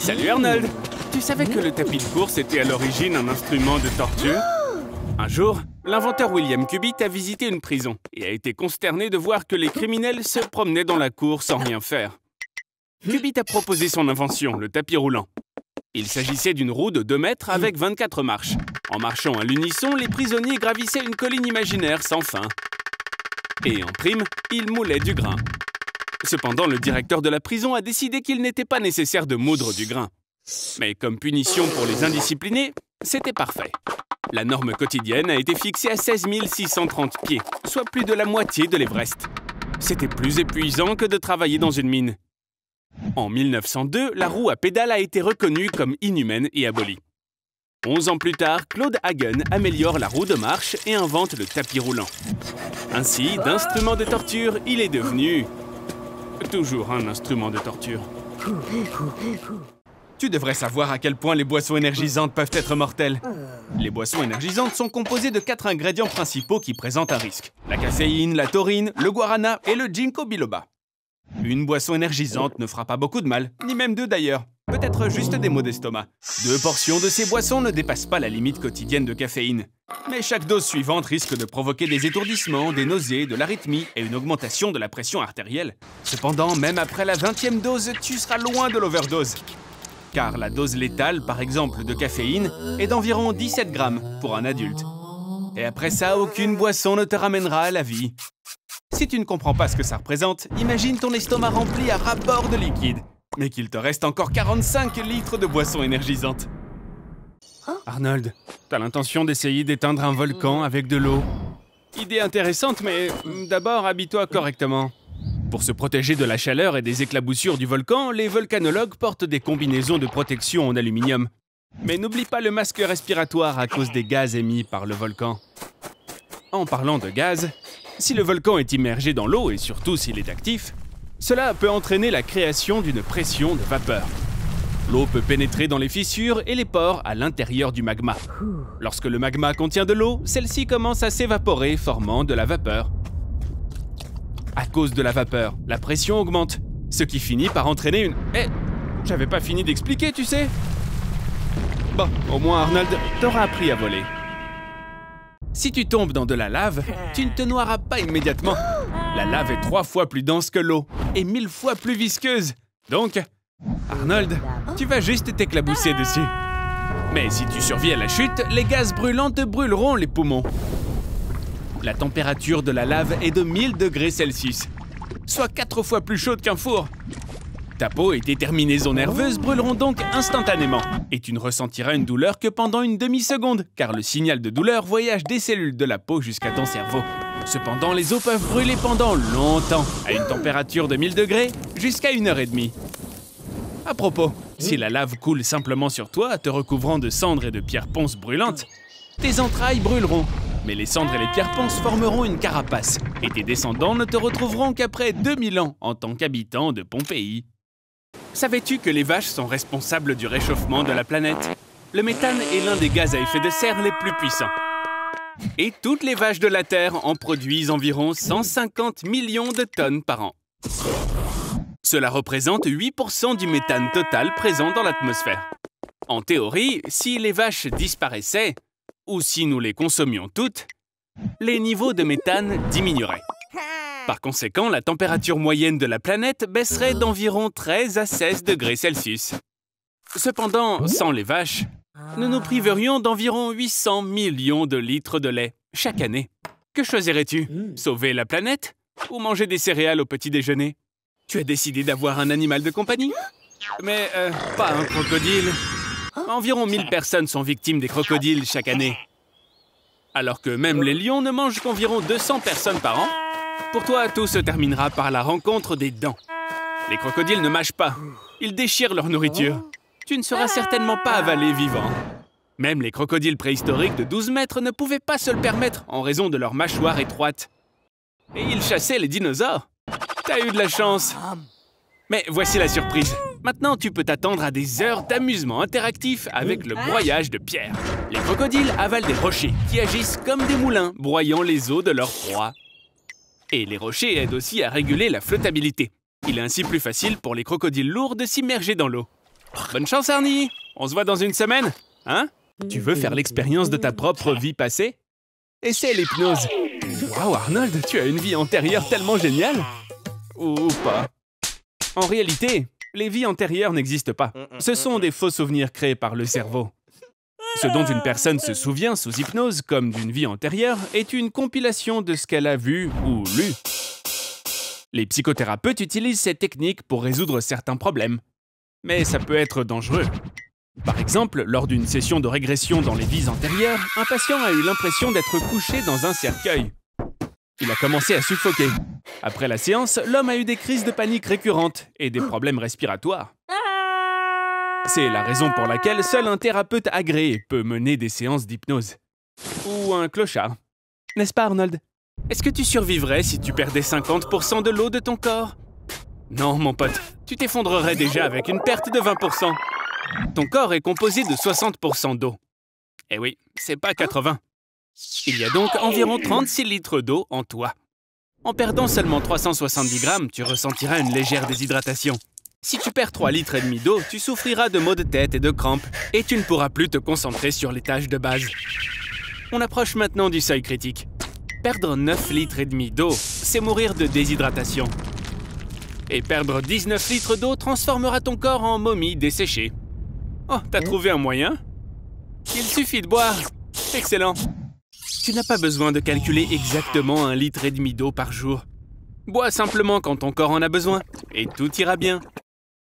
Salut Arnold! Tu savais que le tapis de course était à l'origine un instrument de torture? Un jour, l'inventeur William Cubitt a visité une prison et a été consterné de voir que les criminels se promenaient dans la cour sans rien faire. Cubitt a proposé son invention, le tapis roulant. Il s'agissait d'une roue de 2 mètres avec 24 marches. En marchant à l'unisson, les prisonniers gravissaient une colline imaginaire sans fin. Et en prime, ils moulaient du grain. Cependant, le directeur de la prison a décidé qu'il n'était pas nécessaire de moudre du grain. Mais comme punition pour les indisciplinés, c'était parfait. La norme quotidienne a été fixée à 16 630 pieds, soit plus de la moitié de l'Everest. C'était plus épuisant que de travailler dans une mine. En 1902, la roue à pédales a été reconnue comme inhumaine et abolie. 11 ans plus tard, Claude Hagen améliore la roue de marche et invente le tapis roulant. Ainsi, d'instrument de torture, il est devenu... toujours un instrument de torture. Tu devrais savoir à quel point les boissons énergisantes peuvent être mortelles. Les boissons énergisantes sont composées de 4 ingrédients principaux qui présentent un risque. La caféine, la taurine, le guarana et le ginkgo biloba. Une boisson énergisante ne fera pas beaucoup de mal, ni même 2 d'ailleurs. Peut-être juste des maux d'estomac. 2 portions de ces boissons ne dépassent pas la limite quotidienne de caféine. Mais chaque dose suivante risque de provoquer des étourdissements, des nausées, de l'arythmie et une augmentation de la pression artérielle. Cependant, même après la 20e dose, tu seras loin de l'overdose. Car la dose létale, par exemple, de caféine, est d'environ 17 grammes pour un adulte. Et après ça, aucune boisson ne te ramènera à la vie. Si tu ne comprends pas ce que ça représente, imagine ton estomac rempli à ras-bord de liquide, mais qu'il te reste encore 45 litres de boissons énergisantes. Arnold, t'as l'intention d'essayer d'éteindre un volcan avec de l'eau? Idée intéressante, mais d'abord, habille-toi correctement. Pour se protéger de la chaleur et des éclaboussures du volcan, les volcanologues portent des combinaisons de protection en aluminium. Mais n'oublie pas le masque respiratoire à cause des gaz émis par le volcan. En parlant de gaz, si le volcan est immergé dans l'eau et surtout s'il est actif, cela peut entraîner la création d'une pression de vapeur. L'eau peut pénétrer dans les fissures et les pores à l'intérieur du magma. Lorsque le magma contient de l'eau, celle-ci commence à s'évaporer, formant de la vapeur. À cause de la vapeur, la pression augmente, ce qui finit par entraîner une... j'avais pas fini d'expliquer, tu sais. Bon, au moins Arnold, t'auras appris à voler. Si tu tombes dans de la lave, tu ne te noieras pas immédiatement. La lave est 3 fois plus dense que l'eau et 1000 fois plus visqueuse. Donc, Arnold, tu vas juste t'éclabousser dessus. Mais si tu survis à la chute, les gaz brûlants te brûleront les poumons. La température de la lave est de 1000 degrés Celsius, soit 4 fois plus chaude qu'un four. Ta peau et tes terminaisons nerveuses brûleront donc instantanément. Et tu ne ressentiras une douleur que pendant une demi-seconde, car le signal de douleur voyage des cellules de la peau jusqu'à ton cerveau. Cependant, les os peuvent brûler pendant longtemps, à une température de 1000 degrés, jusqu'à 1h30. À propos, si la lave coule simplement sur toi, te recouvrant de cendres et de pierres ponces brûlantes, tes entrailles brûleront. Mais les cendres et les pierres ponces formeront une carapace, et tes descendants ne te retrouveront qu'après 2000 ans en tant qu'habitants de Pompéi. Savais-tu que les vaches sont responsables du réchauffement de la planète? Le méthane est l'un des gaz à effet de serre les plus puissants. Et toutes les vaches de la Terre en produisent environ 150 millions de tonnes par an. Cela représente 8% du méthane total présent dans l'atmosphère. En théorie, si les vaches disparaissaient, ou si nous les consommions toutes, les niveaux de méthane diminueraient. Par conséquent, la température moyenne de la planète baisserait d'environ 13 à 16 degrés Celsius. Cependant, sans les vaches, nous nous priverions d'environ 800 millions de litres de lait chaque année. Que choisirais-tu? Sauver la planète ou manger des céréales au petit déjeuner? Tu as décidé d'avoir un animal de compagnie? Mais pas un crocodile. Environ 1000 personnes sont victimes des crocodiles chaque année. Alors que même les lions ne mangent qu'environ 200 personnes par an. Pour toi, tout se terminera par la rencontre des dents. Les crocodiles ne mâchent pas. Ils déchirent leur nourriture. Tu ne seras certainement pas avalé vivant. Même les crocodiles préhistoriques de 12 mètres ne pouvaient pas se le permettre en raison de leur mâchoire étroite. Et ils chassaient les dinosaures. T'as eu de la chance. Mais voici la surprise. Maintenant, tu peux t'attendre à des heures d'amusement interactif avec le broyage de pierre. Les crocodiles avalent des rochers qui agissent comme des moulins, broyant les os de leur proie. Et les rochers aident aussi à réguler la flottabilité. Il est ainsi plus facile pour les crocodiles lourds de s'immerger dans l'eau. Bonne chance, Arnie. On se voit dans une semaine. Hein? Tu veux faire l'expérience de ta propre vie passée? Essaie l'hypnose. Waouh, Arnold, tu as une vie antérieure tellement géniale. Ou pas. En réalité, les vies antérieures n'existent pas. Ce sont des faux souvenirs créés par le cerveau. Ce dont une personne se souvient sous hypnose, comme d'une vie antérieure, est une compilation de ce qu'elle a vu ou lu. Les psychothérapeutes utilisent cette technique pour résoudre certains problèmes. Mais ça peut être dangereux. Par exemple, lors d'une session de régression dans les vies antérieures, un patient a eu l'impression d'être couché dans un cercueil. Il a commencé à suffoquer. Après la séance, l'homme a eu des crises de panique récurrentes et des problèmes respiratoires. C'est la raison pour laquelle seul un thérapeute agréé peut mener des séances d'hypnose. Ou un clochard. N'est-ce pas, Arnold? Est-ce que tu survivrais si tu perdais 50% de l'eau de ton corps? Non, mon pote, tu t'effondrerais déjà avec une perte de 20%. Ton corps est composé de 60% d'eau. Eh oui, c'est pas 80. Il y a donc environ 36 litres d'eau en toi. En perdant seulement 370 grammes, tu ressentiras une légère déshydratation. Si tu perds 3,5 litres d'eau, tu souffriras de maux de tête et de crampes, et tu ne pourras plus te concentrer sur les tâches de base. On approche maintenant du seuil critique. Perdre 9,5 litres d'eau, c'est mourir de déshydratation. Et perdre 19 litres d'eau transformera ton corps en momie desséchée. Oh, t'as trouvé un moyen? Il suffit de boire. Excellent. Tu n'as pas besoin de calculer exactement 1,5 litre d'eau par jour. Bois simplement quand ton corps en a besoin, et tout ira bien.